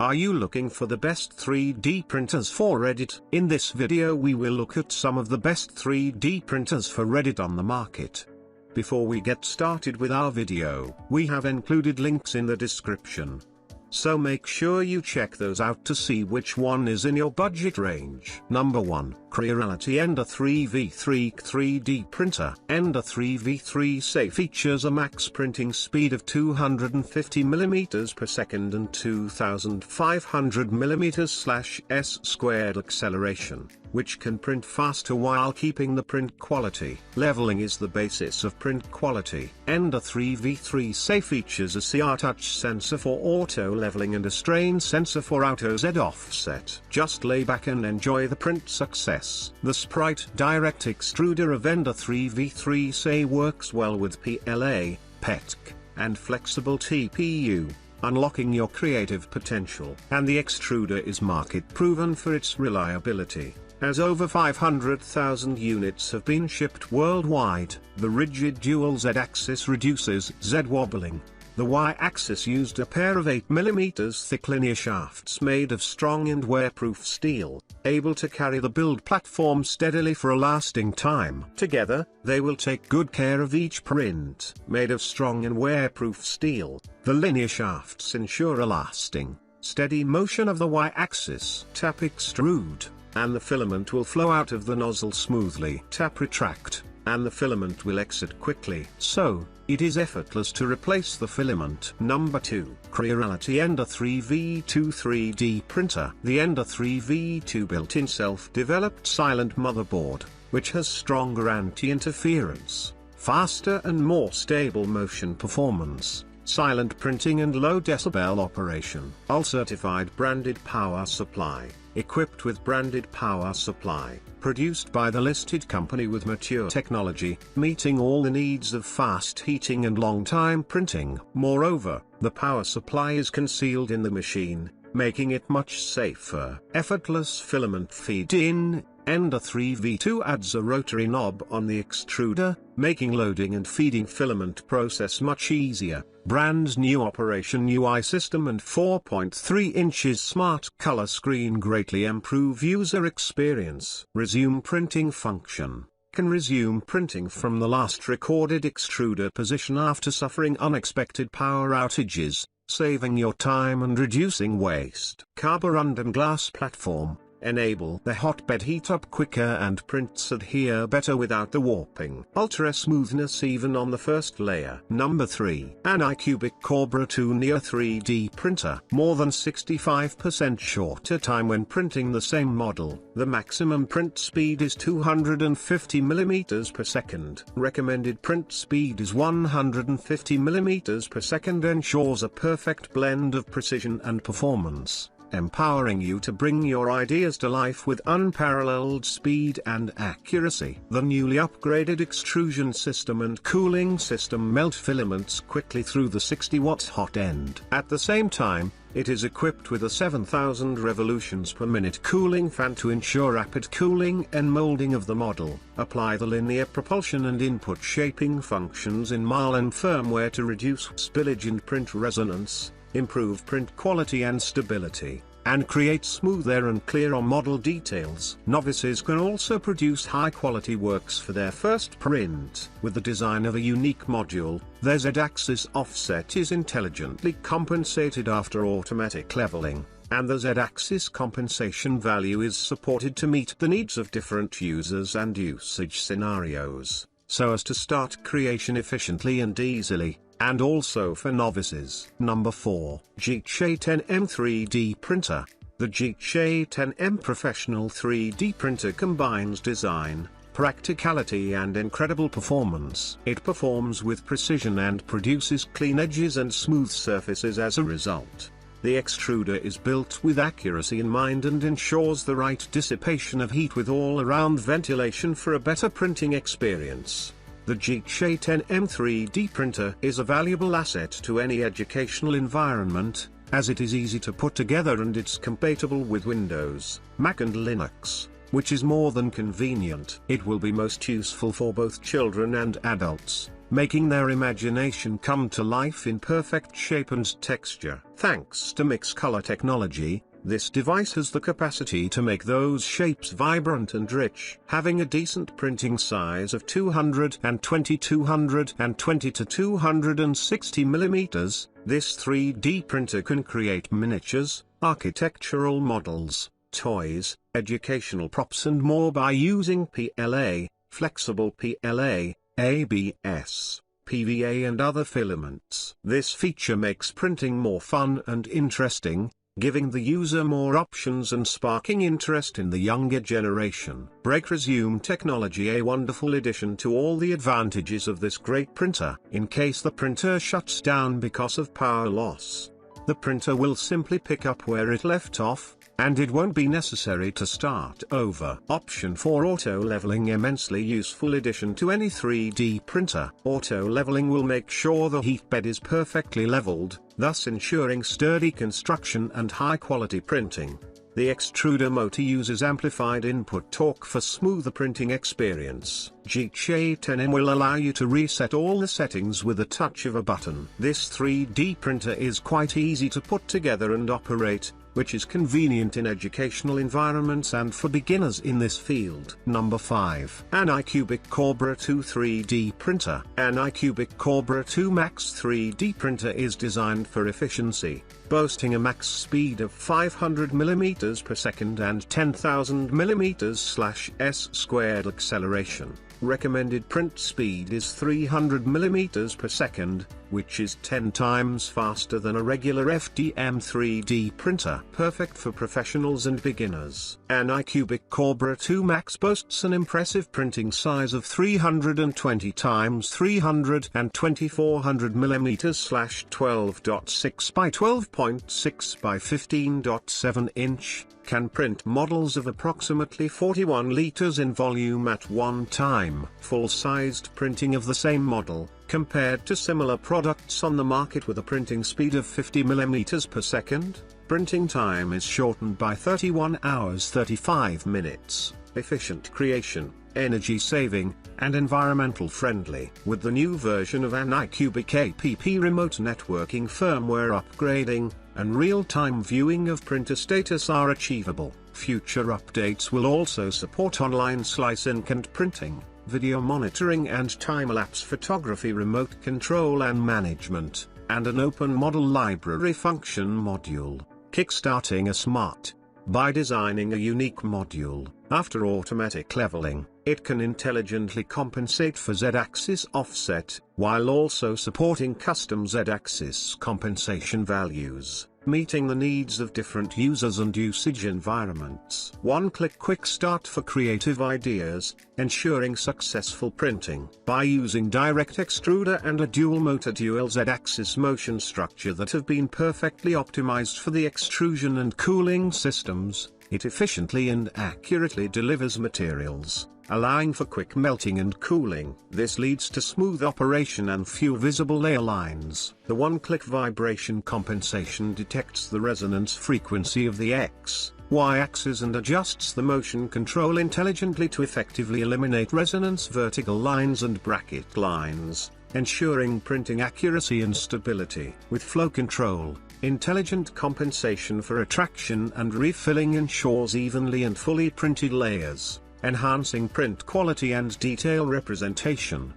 Are you looking for the best 3D printers for Reddit? In this video we will look at some of the best 3D printers for Reddit on the market. Before we get started with our video, we have included links in the description. So make sure you check those out to see which one is in your budget range. Number 1. Creality Ender 3v3 3D Printer. Ender 3v3 say features a max printing speed of 250mm per second and 2500mm/s² acceleration, which can print faster while keeping the print quality. Leveling is the basis of print quality. Ender 3v3 say features a CR touch sensor for auto leveling and a strain sensor for auto Z offset. Just lay back and enjoy the print success. The Sprite Direct Extruder of Ender 3v3 say works well with PLA, PETC, and flexible TPU, unlocking your creative potential. And the extruder is market proven for its reliability, as over 500,000 units have been shipped worldwide. The rigid dual Z-axis reduces Z wobbling. The Y-axis used a pair of 8mm thick linear shafts made of strong and wear-proof steel, able to carry the build platform steadily for a lasting time. Together, they will take good care of each print. Made of strong and wear-proof steel, the linear shafts ensure a lasting, steady motion of the Y-axis. Tap extrude, and the filament will flow out of the nozzle smoothly. Tap retract, and the filament will exit quickly. So, it is effortless to replace the filament. Number 2. Creality Ender 3v2 3D Printer. The Ender 3v2 built-in self-developed silent motherboard, which has stronger anti-interference, faster and more stable motion performance, silent printing and low decibel operation. All-certified branded power supply. Equipped with branded power supply, produced by the listed company with mature technology, meeting all the needs of fast heating and long-time printing. Moreover, the power supply is concealed in the machine, making it much safer. Effortless filament feed-in. Ender 3v2 adds a rotary knob on the extruder, making loading and feeding filament process much easier. Brand's new Operation UI system and 4.3 inches smart color screen greatly improve user experience. Resume printing function. Can resume printing from the last recorded extruder position after suffering unexpected power outages, saving your time and reducing waste. Kobra random glass platform. Enable the hotbed heat up quicker and prints adhere better without the warping. Ultra smoothness even on the first layer. Number 3. ANYCUBIC Kobra 2 Near 3D Printer. More than 65% shorter time when printing the same model. The maximum print speed is 250mm per second. Recommended print speed is 150mm per second. Ensures a perfect blend of precision and performance, empowering you to bring your ideas to life with unparalleled speed and accuracy. The newly upgraded extrusion system and cooling system melt filaments quickly through the 60-watt hot end. At the same time, it is equipped with a 7,000 revolutions per minute cooling fan to ensure rapid cooling and molding of the model. Apply the linear propulsion and input shaping functions in Marlin firmware to reduce spillage and print resonance, improve print quality and stability, and create smoother and clearer model details. Novices can also produce high-quality works for their first print. With the design of a unique module, their Z-axis offset is intelligently compensated after automatic leveling, and the Z-axis compensation value is supported to meet the needs of different users and usage scenarios, so as to start creation efficiently and easily, and also for novices. Number 4. GEEETECH A10M 3D Printer. The GEEETECH A10M Professional 3D Printer combines design, practicality and incredible performance. It performs with precision and produces clean edges and smooth surfaces as a result. The extruder is built with accuracy in mind and ensures the right dissipation of heat with all-around ventilation for a better printing experience. The GEEETECH A10M 3D printer is a valuable asset to any educational environment, as it is easy to put together and it's compatible with Windows, Mac and Linux, which is more than convenient. It will be most useful for both children and adults, making their imagination come to life in perfect shape and texture. Thanks to mix color technology, this device has the capacity to make those shapes vibrant and rich. Having a decent printing size of 220 to 260 millimeters, this 3D printer can create miniatures, architectural models, toys, educational props and more by using PLA, flexible PLA, ABS, PVA and other filaments. This feature makes printing more fun and interesting, giving the user more options and sparking interest in the younger generation. Break Resume technology, a wonderful addition to all the advantages of this great printer. In case the printer shuts down because of power loss, the printer will simply pick up where it left off, and it won't be necessary to start over. Option for auto leveling, immensely useful addition to any 3D printer. Auto leveling will make sure the heat bed is perfectly leveled, thus ensuring sturdy construction and high quality printing. The extruder motor uses amplified input torque for smoother printing experience. GEEETECH will allow you to reset all the settings with a touch of a button. This 3D printer is quite easy to put together and operate, which is convenient in educational environments and for beginners in this field. Number 5. ANYCUBIC Kobra 2 3D Printer. ANYCUBIC Kobra 2 Max 3D Printer is designed for efficiency, boasting a max speed of 500 mm per second and 10,000 mm/s² acceleration. Recommended print speed is 300 mm per second, which is 10 times faster than a regular FDM 3D printer. Perfect for professionals and beginners. ANYCUBIC Kobra 2 Max boasts an impressive printing size of 320 x 300 and 2400 mm/12.6 by 12.6 by 15.7 inch. Can print models of approximately 41 liters in volume at one time. Full-sized printing of the same model, compared to similar products on the market with a printing speed of 50 mm per second, printing time is shortened by 31 hours 35 minutes. Efficient creation, energy saving, and environmental friendly. With the new version of ANYCUBIC APP remote networking firmware upgrading, and real-time viewing of printer status are achievable. Future updates will also support online slice and printing, video monitoring and time-lapse photography, remote control and management, and an open model library function module. Kickstarting a smart. By designing a unique module, after automatic leveling, it can intelligently compensate for Z-axis offset, while also supporting custom Z-axis compensation values, meeting the needs of different users and usage environments. One-click quick start for creative ideas, ensuring successful printing. By using direct extruder and a dual-motor dual Z-axis motion structure that have been perfectly optimized for the extrusion and cooling systems, it efficiently and accurately delivers materials, allowing for quick melting and cooling. This leads to smooth operation and few visible layer lines. The one-click vibration compensation detects the resonance frequency of the X, Y axis and adjusts the motion control intelligently to effectively eliminate resonance vertical lines and bracket lines, ensuring printing accuracy and stability. With flow control, intelligent compensation for attraction and refilling ensures evenly and fully printed layers, enhancing print quality and detail representation.